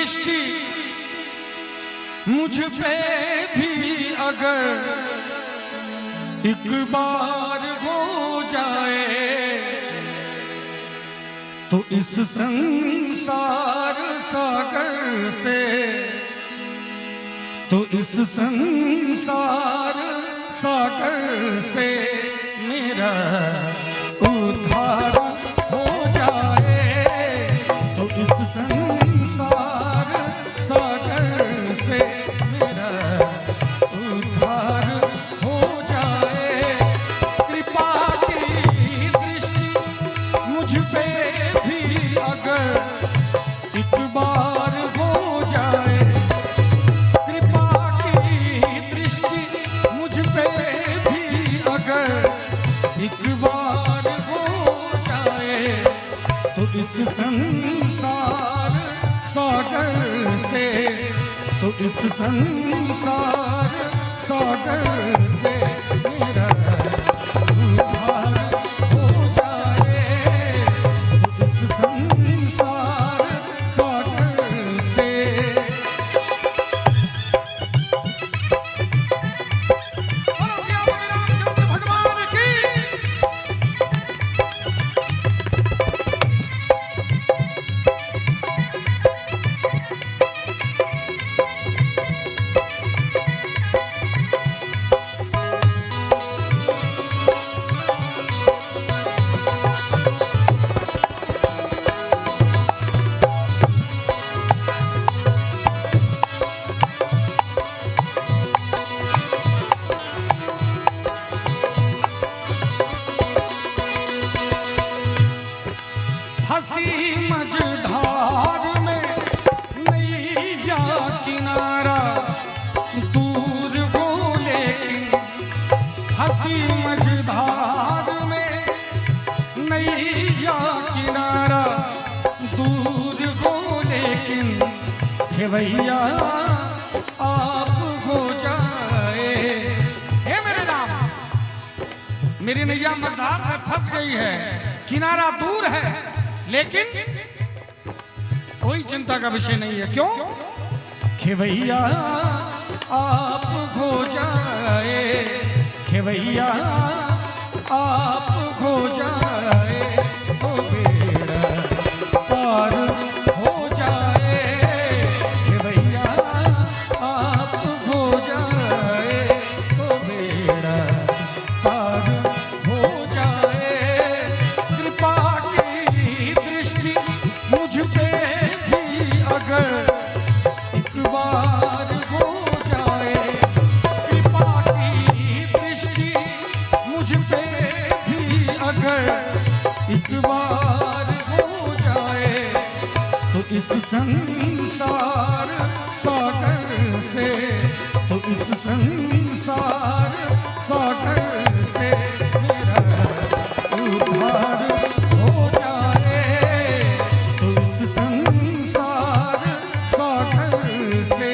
दृष्टि मुझ पे भी अगर एक बार हो जाए तो इस संसार सागर से, तो इस संसार सागर से मेरा उद्धार हो जाए, तो इस संसार सागर से मेरा उद्धार हो जाए। कृपा की दृष्टि मुझ पे भी अगर एक बार हो जाए, कृपा की दृष्टि मुझ पे भी अगर एक बार हो जाए तो इस संसार सागर से, तो इस संसार सागर से मेरा उद्धार हो जाए, तो इस संसार सागर से। भगवान की हंसी मझधार में नैया किनारा दूर हो, लेकिन हंसी मझधार में नैया किनारा दूर हो, लेकिन खेवैया आप हो जाए। हे मेरे राम, मेरी नैया मझधार में फंस गई है, किनारा दूर है, लेकिन कोई चिंता का विषय नहीं है। क्यों? खेवैया आप हो जाए, खेवैया आप हो जाए, तो बेड़ा पार हो जाए, खेवैया आप हो जाए, तो बेड़ा पार हो जाए। कृपा की दृष्टि मुझ पे भी अगर एक बार हो जाए, कृपा की दृष्टि मुझ पे भी अगर एक बार हो जाए तो इस संसार सागर से, तो इस संसार सागर से मेरा उद्धार हो जाए, तो इस संसार सागर से।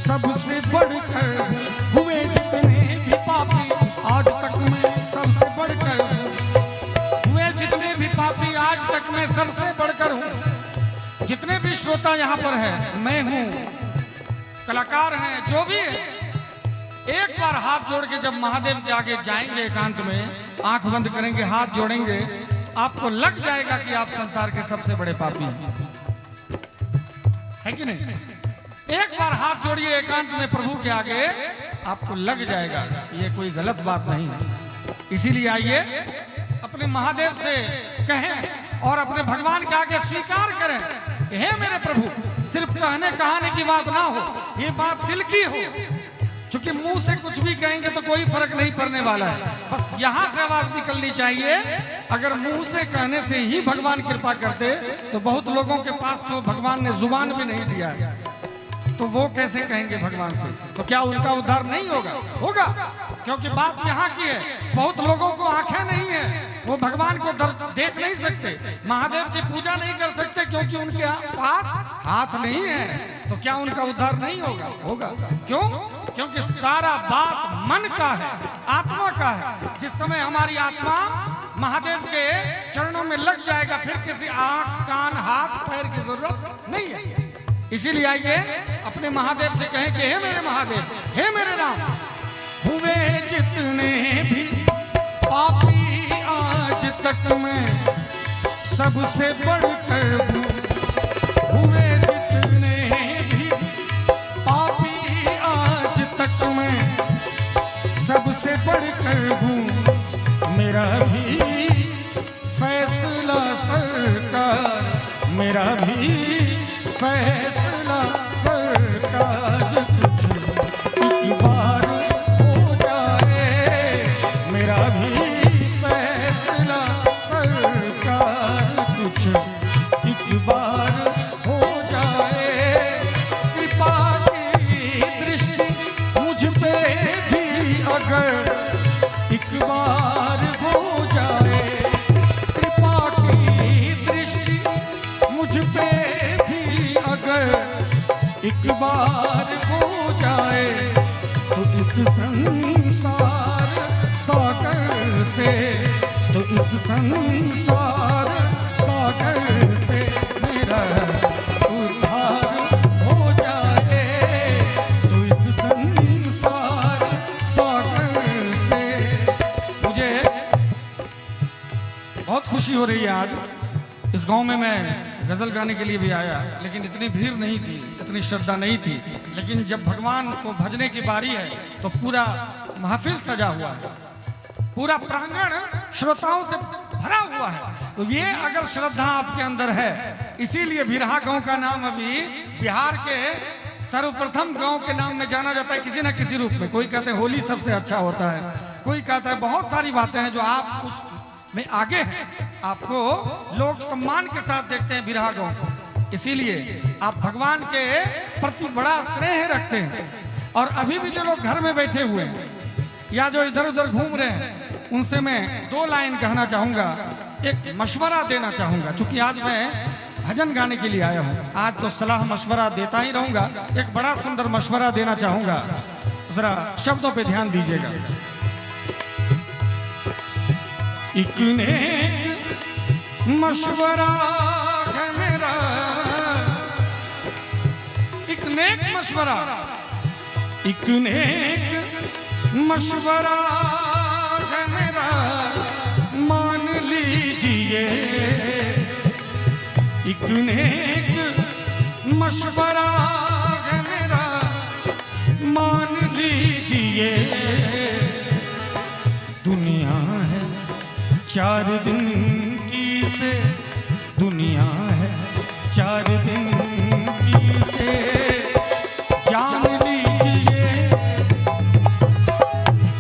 सबसे बढ़कर हुए जितने भी पापी आज तक में, सबसे बढ़कर हुए जितने भी पापी आज तक में सबसे बढ़कर हूँ। जितने भी श्रोता यहाँ पर है, मैं हूँ, कलाकार हैं, जो भी है, एक बार हाथ जोड़ के जब महादेव के आगे जाएंगे, एकांत में आंख बंद करेंगे, हाथ जोड़ेंगे, आपको लग जाएगा कि आप संसार के सबसे बड़े पापी हैं, है कि नहीं? एक बार हाथ जोड़िए एकांत में प्रभु के आगे, आपको लग जाएगा ये कोई गलत बात नहीं है। इसीलिए आइए अपने महादेव से कहें और अपने भगवान के आगे स्वीकार करें, हे मेरे प्रभु, सिर्फ कहने कहानी की बात ना हो, ये बात दिल की हो क्योंकि मुंह से कुछ भी कहेंगे तो कोई फर्क नहीं पड़ने वाला है, बस यहाँ से आवाज निकलनी चाहिए। अगर मुंह से कहने से ही भगवान कृपा करते तो बहुत लोगों के पास तो भगवान ने जुबान भी नहीं दिया है, तो वो कैसे कहेंगे भगवान से? तो क्या उनका उद्धार नहीं होगा? होगा, क्योंकि बात यहाँ की है। बहुत लोगों को आंखें नहीं है, वो भगवान को देख नहीं सकते, महादेव की पूजा नहीं कर सकते, क्योंकि उनके पास हाथ नहीं है। तो क्या उनका उद्धार नहीं होगा? होगा। क्यों? क्योंकि सारा बात मन का है, आत्मा का है। जिस समय हमारी आत्मा महादेव के चरणों में लग जाएगा, फिर किसी आंख, कान, हाथ, पैर की जरूरत नहीं है। इसीलिए आइए अपने महादेव से कहें कि हे मेरे महादेव, हे मेरे राम, हुए जितने भी पापी आज तक में सबसे बढ़कर हूँ। हुए जितने भी पापी आज तक में सबसे बढ़कर हूँ। मेरा भी फैसला सरकार, मेरा भी फैसला सरकार, कुछ एक बार हो जाए। मेरा भी फैसला सरकार, कुछ एक बार हो जाए। कृपा की दृष्टि मुझ पे भी अगर एक बार हो जाए, कृपा की दृष्टि मुझ पे एक बार हो जाए, तो इस संसार सागर से, तो इस संसार सागर से मेरा उद्धार हो जाए। तो इस संसार सागर से मुझे बहुत खुशी हो रही है। आज इस गांव में मैं गजल गाने के लिए भी आया, लेकिन इतनी भीड़ नहीं थी, इतनी श्रद्धा नहीं थी। लेकिन जब भगवान को भजने की बारी है तो पूरा महफिल सजा हुआ है, पूरा प्रांगण श्रोताओं से भरा हुआ है। तो ये अगर श्रद्धा आपके अंदर है, इसीलिए बिरहा गांव का नाम अभी बिहार के सर्वप्रथम गांव के नाम में जाना जाता है, किसी न किसी रूप में। कोई कहते हैं होली सबसे अच्छा होता है, कोई कहता है बहुत सारी बातें हैं जो आप उस में आगे हैं, आपको लोग सम्मान के साथ देखते हैं बिरहा गांव को। इसीलिए आप भगवान के प्रति बड़ा स्नेह रखते हैं। और अभी भी जो लोग घर में बैठे हुए हैं या जो इधर उधर घूम रहे हैं, उनसे मैं दो लाइन कहना चाहूंगा, एक मशवरा देना चाहूंगा। क्योंकि आज मैं भजन गाने के लिए आया हूं, आज तो सलाह मशवरा देता ही रहूंगा। एक बड़ा सुंदर मशवरा देना चाहूंगा, जरा शब्दों पे ध्यान दीजिएगा। एक नेक मशवरा है मेरा, एक नेक मशवरा, एक नेक मशवरा है मेरा, मान लीजिए। एक नेक मशवरा है मेरा, मान लीजिए। दुनिया है 4 दिन की से, दुनिया है 4 दिन की से, जान लीजिए।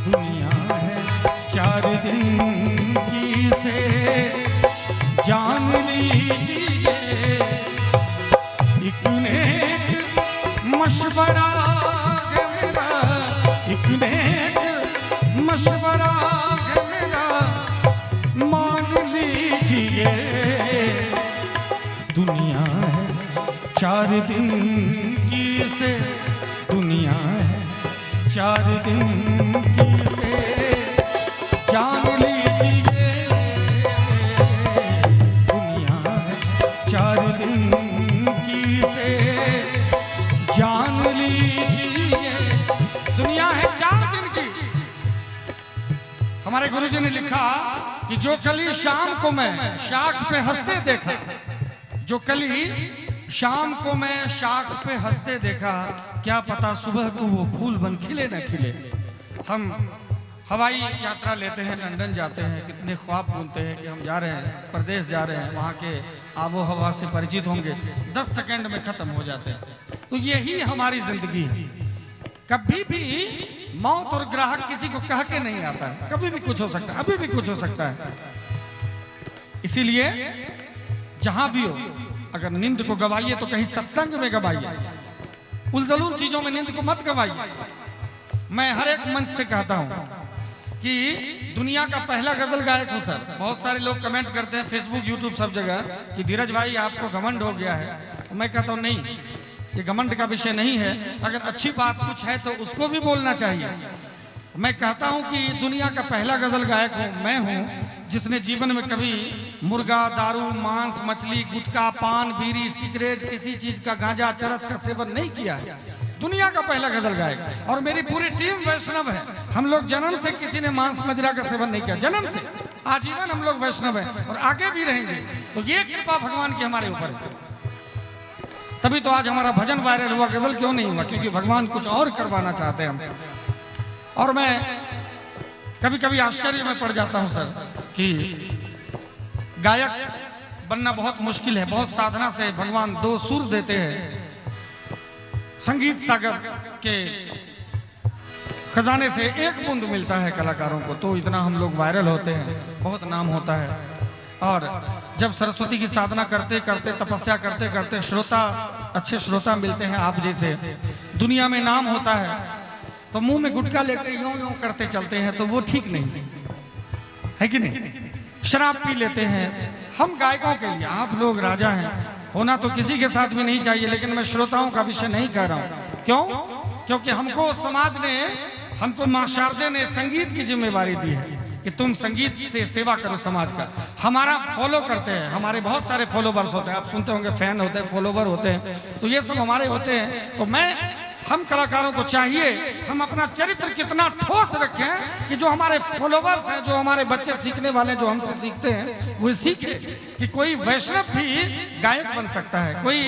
दुनिया है 4 दिन की से, जान लीजिए। एक नेक मशवरा है मेरा, एक नेक मशवरा है मेरा, मान लीजिए। दुनिया है 4 दिन की से, दुनिया है 4 दिन की से, जान लीजिए। दुनिया है 4 दिन की से, जान लीजिए। दुनिया है 4 दिन की। हमारे गुरुजी ने लिखा कि जो कली शाम को मैं शाख पे हंसते देखा, जो कली शाम को मैं शाख पे हंसते देखा, क्या पता सुबह को वो फूल बन खिले न खिले। हम हवाई यात्रा लेते हैं, लंदन जाते हैं, कितने ख्वाब बुनते हैं कि हम जा रहे हैं, प्रदेश जा रहे हैं, वहाँ के आबो हवा से परिचित होंगे, 10 सेकंड में खत्म हो जाते हैं। तो यही हमारी जिंदगी है। कभी भी मौत और ग्राहक किसी को कह के नहीं आता है, कभी भी कुछ हो सकता है, अभी भी कुछ हो सकता है। इसीलिए जहां भी हो, अगर नींद को गवाइए तो कहीं सत्संग में गवाइए, उलझुल चीजों में नींद को मत गवाइए। मैं हर एक मंच से कहता हूं कि दुनिया का पहला गजल गायक हूं सर। बहुत सारे लोग कमेंट करते हैं फेसबुक यूट्यूब सब जगह कि धीरज भाई आपको घमंड हो गया है। मैं कहता हूं नहीं, ये घमंड का विषय नहीं है। अगर अच्छी बात कुछ है तो उसको भी बोलना चाहिए। मैं कहता हूं कि दुनिया का पहला गजल गायक हूं मैं हूं, जिसने जीवन में कभी मुर्गा, दारू, मांस, मछली, गुटखा, पान, बीड़ी, सिगरेट, किसी चीज का गांजा, चरस का सेवन नहीं किया है। दुनिया का पहला गजल गायक। और मेरी पूरी टीम वैष्णव है। हम लोग जन्म से किसी ने मांस मदिरा का सेवन नहीं किया, जन्म से आजीवन हम लोग वैष्णव हैं और आगे भी रहेंगे। तो ये कृपा भगवान की हमारे ऊपर है। तभी तो आज हमारा भजन वायरल हुआ। गजल क्यों नहीं हुआ? क्योंकि भगवान कुछ और करवाना चाहते हैं हमसे। और मैं कभी कभी आश्चर्य में पड़ जाता हूं सर कि गायक बनना बहुत मुश्किल है। बहुत साधना से भगवान दो सुर देते हैं। संगीत सागर के खजाने से एक बूंद मिलता है कलाकारों को, तो इतना हम लोग वायरल होते हैं, बहुत नाम होता है। और जब सरस्वती की साधना करते करते, तपस्या करते करते श्रोता, अच्छे श्रोता मिलते हैं आप जैसे, दुनिया में नाम होता है, तो मुंह में गुटखा लेकर यूं यूं करते चलते हैं, तो वो ठीक नहीं है कि नहीं? शराब पी लेते हैं। हम गायकों के लिए, आप लोग राजा हैं, होना तो किसी के साथ भी नहीं चाहिए, लेकिन मैं श्रोताओं का विषय नहीं कह रहा हूं। क्यों? क्योंकि हमको समाज ने, हमको मां शारदे ने संगीत की जिम्मेवारी दी है कि तुम संगीत से सेवा करो समाज का। हमारा फॉलो करते हैं, हमारे बहुत सारे फॉलोवर्स होते हैं, आप सुनते होंगे फैन होते हैं, फॉलोवर होते हैं, तो ये सब हमारे होते हैं। तो हम कलाकारों को चाहिए हम अपना चरित्र कितना ठोस रखें कि जो हमारे फॉलोवर्स हैं, जो हमारे बच्चे सीखने वाले, जो हमसे सीखते हैं, वो सीखे कि कोई वैष्णव भी गायक बन सकता है। कोई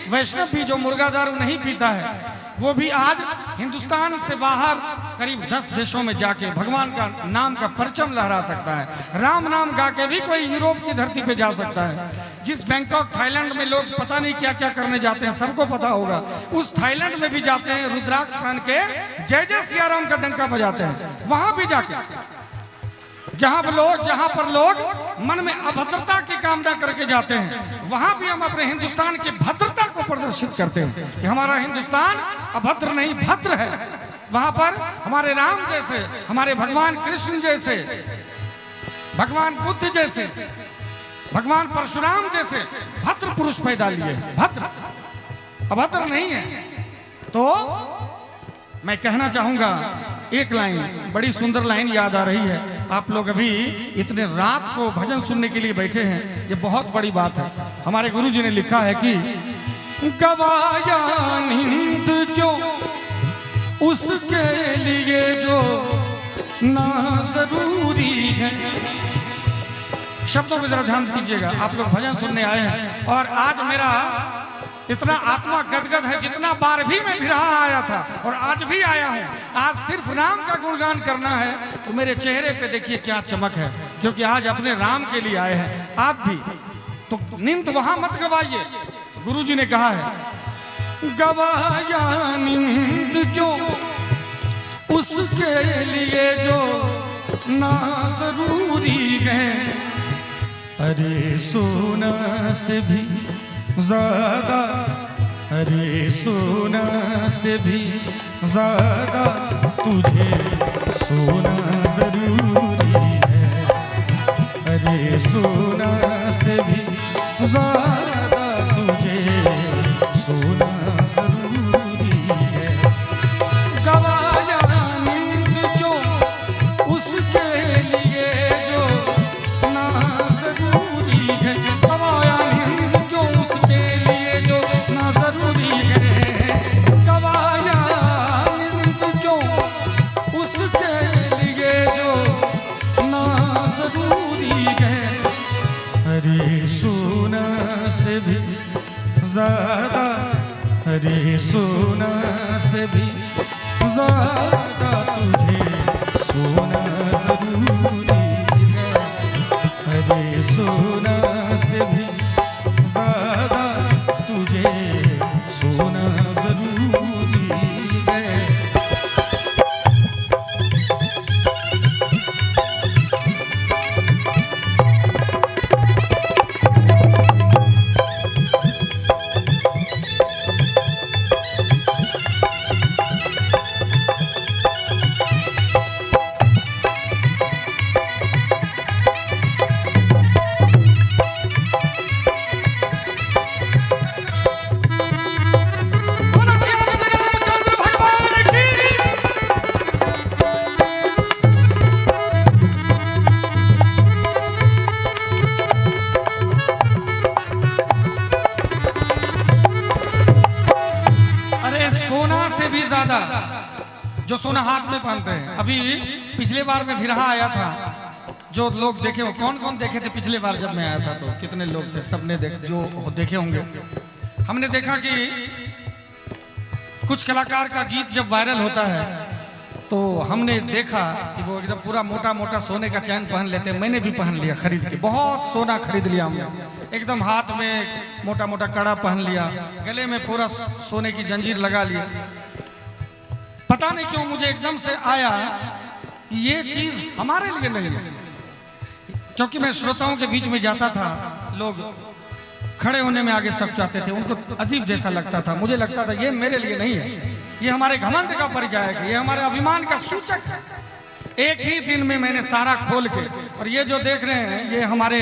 वैष्णव भी जो मुर्गा दारू नहीं पीता है, वो भी आज हिंदुस्तान से बाहर करीब 10 देशों में जाके भगवान का नाम का परचम लहरा सकता है। राम नाम गा के भी कोई यूरोप की धरती पे जा सकता है। जिस बैंकॉक, थाईलैंड में लोग पता नहीं क्या क्या करने जाते हैं, सबको पता होगा, उस थाईलैंड में भी जाते हैं, रुद्राक्ष पहन के जय जय सिया राम का डंका बजाते हैं। वहां भी जाके जहां पर लोग मन में अभद्रता की कामना करके जाते हैं, वहां भी हम अपने हिंदुस्तान की भद्रता को प्रदर्शित करते हैं कि हमारा हिंदुस्तान अभद्र नहीं, भद्र है। वहां पर हमारे राम जैसे, हमारे भगवान कृष्ण जैसे, भगवान बुद्ध जैसे, भगवान परशुराम जैसे भद्र पुरुष पैदा लिए, भद्र, अभद्र नहीं है। तो मैं कहना चाहूंगा एक लाइन, बड़ी सुंदर लाइन याद आ रही है। आप लोग अभी इतने रात को भजन सुनने के लिए बैठे हैं, ये बहुत बड़ी बात है। हमारे गुरुजी ने लिखा है कि गवाया नींद क्यों उसके लिए जो ना जरूरी है। शब्दों पे जरा ध्यान कीजिएगा। आप लोग भजन सुनने आए हैं और आज मेरा इतना आत्मा गदगद है, जितना बार भी मैं बिरहा आया था और आज भी आया हूं, आज सिर्फ राम का गुणगान करना है। तो मेरे चेहरे पे देखिए क्या चमक है, क्योंकि आज अपने राम के लिए आए हैं। आप भी तो नींद वहां मत गवाइए। गुरुजी ने कहा है गवाया नींद क्यों उसके लिए जो ना जरूरी है। अरे सोना से भी ज्यादा, अरे सोना से भी ज्यादा तुझे सोना जरूरी है। अरे सोना से भी ज्यादा तुझे सोना जरूरी है। गवाया नींद क्यों उसके लिए जो ना जरूरी है। गवाया नींद क्यों उसके लिए जो ना जरूरी है। गवाया नींद क्यों उसके लिए जो ना जरूरी है। अरे सोना से भी ज्यादा, अरे सोना से भी ज्यादा तुझे सोना जरूरी है। अरे सोना से भी ज्यादा तुझे सोना जरूरी है। जो सोना हाथ में पहनते हैं। अभी पिछले बार में भिरहा आया था, जो लोग देखे हो, कौन कौन देखे थे पिछले बार जब मैं आया था? तो कितने लोग थे? सबने जो देखे होंगे। हमने देखा कि कुछ कलाकार का गीत जब वायरल होता है तो हमने देखा कि वो एकदम पूरा मोटा मोटा सोने का चैन पहन लेते हैं। मैंने भी पहन लिया खरीद के, बहुत सोना खरीद लिया हमने। एकदम हाथ में मोटा मोटा कड़ा पहन लिया, गले में पूरा सोने की जंजीर लगा लिया। पता नहीं क्यों मुझे एकदम से आया ये चीज हमारे लिए नहीं है, क्योंकि मैं श्रोताओं के बीच में जाता था, लोग खड़े होने में आगे सब चाहते थे, उनको अजीब जैसा लगता था। मुझे लगता था ये मेरे लिए नहीं है, ये हमारे घमंड का परिचायक है, ये हमारे अभिमान का सूचक है। एक ही दिन में मैंने सारा खोल के, और ये जो देख रहे हैं ये हमारे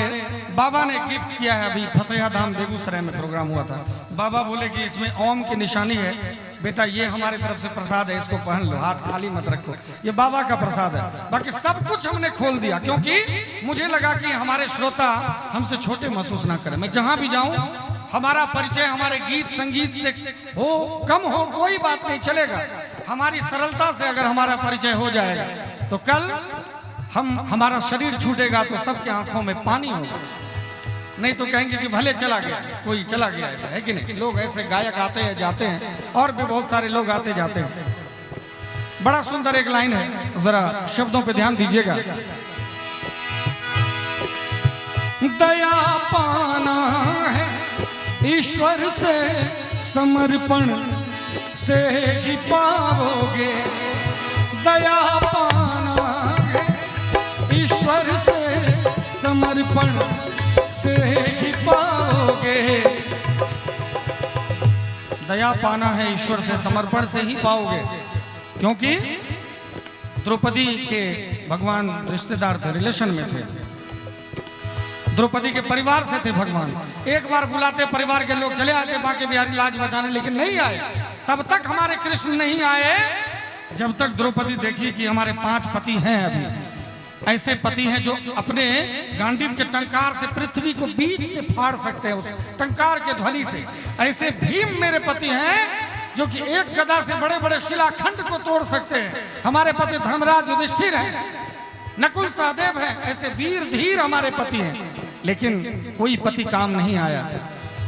बाबा ने गिफ्ट किया है। अभी फतेहा धाम बेगूसराय में प्रोग्राम हुआ था, बाबा बोले कि इसमें ओम की निशानी है, बेटा ये हमारे तरफ से प्रसाद है, इसको पहन लो, हाथ खाली मत रखो, ये बाबा का प्रसाद है। बाकी सब कुछ हमने खोल दिया, क्योंकि मुझे लगा कि हमारे श्रोता हमसे छोटे महसूस ना करें। मैं जहां भी जाऊं हमारा परिचय हमारे गीत संगीत से हो कम हो कोई बात नहीं चलेगा, हमारी सरलता से अगर हमारा परिचय हो जाएगा तो कल हमारा शरीर छूटेगा तो सबके आंखों में पानी होगा, नहीं तो कहेंगे कि भले चला गया, कोई चला गया, ऐसा है कि नहीं? लोग ऐसे गायक आते हैं जाते हैं, और भी बहुत सारे लोग आते जाते हैं। बड़ा सुंदर एक लाइन है, जरा शब्दों पे ध्यान दीजिएगा। दया पाना है ईश्वर से समर्पण से ही पाओगे, दया पाना है ईश्वर से समर्पण से ही पाओगे। दया पाना है ईश्वर से समर्पण से ही पाओगे, क्योंकि द्रौपदी के भगवान रिश्तेदार थे, रिलेशन में थे, द्रौपदी के परिवार से थे भगवान। एक बार बुलाते परिवार के लोग चले आते बांके बिहारी लाज बचाने, लेकिन नहीं आए। तब तक हमारे कृष्ण नहीं आए जब तक द्रौपदी देखी कि हमारे 5 पति हैं। अभी ऐसे पति हैं जो अपने गांडीव के टंकार से पृथ्वी को बीच से फाड़ सकते हैं, उस टंकार के ध्वनि से। ऐसे भीम मेरे पति हैं जो कि एक गदा से बड़े बड़े शिलाखंड को तोड़ सकते हैं। हमारे पति धर्मराज युधिष्ठिर हैं, नकुल सहदेव हैं, ऐसे वीर धीर हमारे पति हैं, लेकिन कोई पति काम नहीं आया।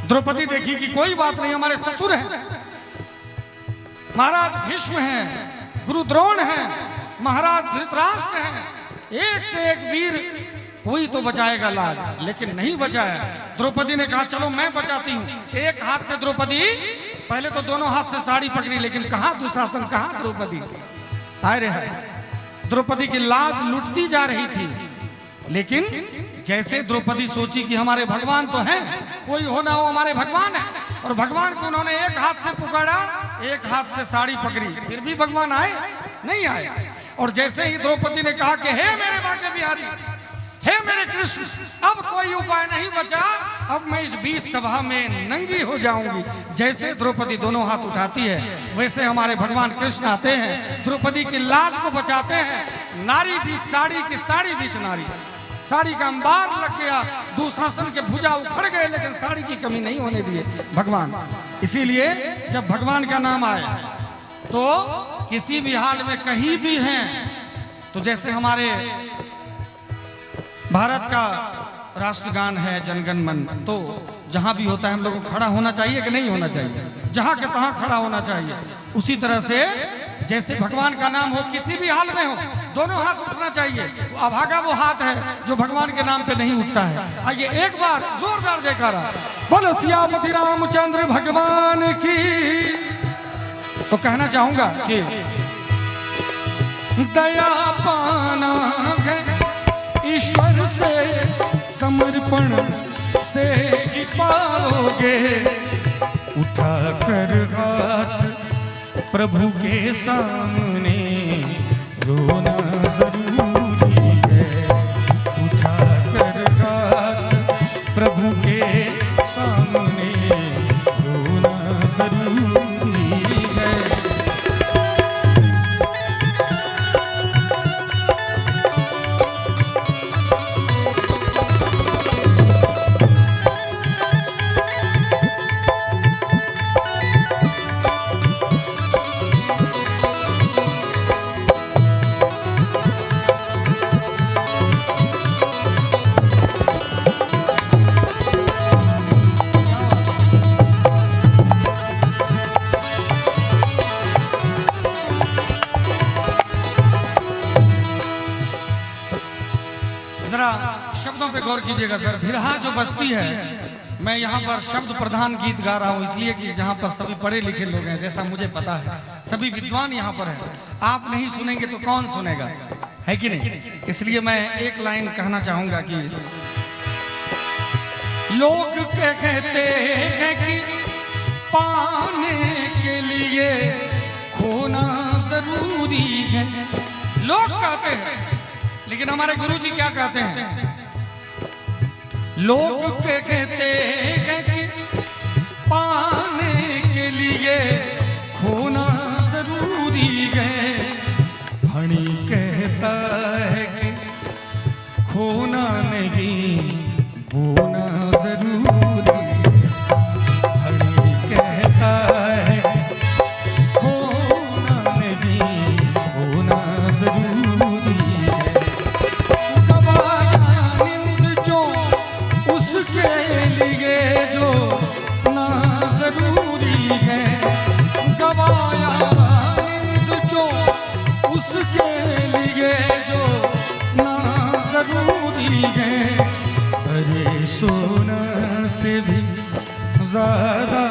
द्रौपदी देखी कि कोई बात नहीं, हमारे ससुर हैं, महाराज भीष्म हैं, गुरु द्रोण हैं, महाराज धृतराष्ट्र हैं, एक से एक वीर, कोई तो बचाएगा लाज, लेकिन नहीं बचाया। द्रौपदी ने कहा चलो मैं बचाती हूँ। एक हाथ से द्रौपदी, पहले तो दोनों हाथ से साड़ी पकड़ी, लेकिन कहाँ दुशासन, कहाँ द्रौपदी, हाय रे हाय। द्रौपदी की लाज लुटती जा रही थी, लेकिन जैसे द्रौपदी सोची कि हमारे भगवान तो हैं, कोई हो ना हो हमारे भगवान है, और भगवान को उन्होंने एक हाथ से पकड़ा, एक हाथ से साड़ी पकड़ी, फिर भी भगवान आए नहीं आए। और जैसे ही द्रौपदी ने कहा कि हे मेरे बांके बिहारी, हे मेरे कृष्ण, अब कोई उपाय नहीं बचा, अब मैं इस बीच सभा में नंगी हो जाऊंगी। जैसे द्रौपदी दोनों हाथ उठाती है, वैसे हमारे भगवान कृष्ण आते हैं, द्रौपदी की लाज को बचाते हैं। नारी बीच साड़ी की, साड़ी बीच नारी, साड़ी का अंबार लग गया, दुशासन के भुजा उखड़ गए, लेकिन साड़ी की कमी नहीं होने दिए भगवान। इसीलिए जब भगवान का नाम आए तो किसी भी हाल में कहीं भी हैं, तो जैसे हमारे भारत का राष्ट्रगान है जनगण मन, तो जहां भी होता है हम लोगों को खड़ा होना चाहिए कि नहीं होना चाहिए? जहां के तहां खड़ा होना चाहिए। उसी तरह से जैसे भगवान का नाम हो, किसी भी हाल में हो, दोनों हाथ उठना चाहिए। अभागा वो हाथ है जो भगवान के नाम पे नहीं उठता है। आइए एक बार जोरदार जयकारा बोलो सियापति रामचंद्र भगवान की। तो कहना चाहूंगा कि दया पाना है ईश्वर से समर्पण से ही पाओगे, उठा कर हाथ प्रभु के सामने रोना जरूरी है, उठा कर हाथ प्रभु के सामने रोना जरूरी है। जरा शब्दों पे गौर कीजिएगा सर। भिरहा जो बस्ती है, मैं यहाँ पर शब्द प्रधान गीत गा रहा हूँ इसलिए कि जहाँ पर सभी पढ़े लिखे लोग हैं, जैसा मुझे पता है सभी विद्वान यहाँ पर हैं। आप नहीं सुनेंगे तो कौन सुनेगा, है कि नहीं? इसलिए मैं एक लाइन कहना चाहूंगा कि लोग कहते हैं कि पाने के लिए खोना जरूरी है, लोग कहते हैं, लेकिन हमारे गुरुजी क्या कहते हैं? लोग कहते हैं कि पाने के लिए खोना जरूरी है, फणी कहता है कि खोना नहीं बोना जरूरी है, फणी कहता है खोना नहीं बोना जरूरी है, गवाया नींद जो उसके लिए जो ना जरूरी है, गवाया नींद जो उसके लिए जो ना जरूरी है, अरे सोना से भी ज्यादा,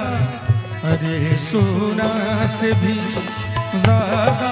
अरे सोना से भी ज्यादा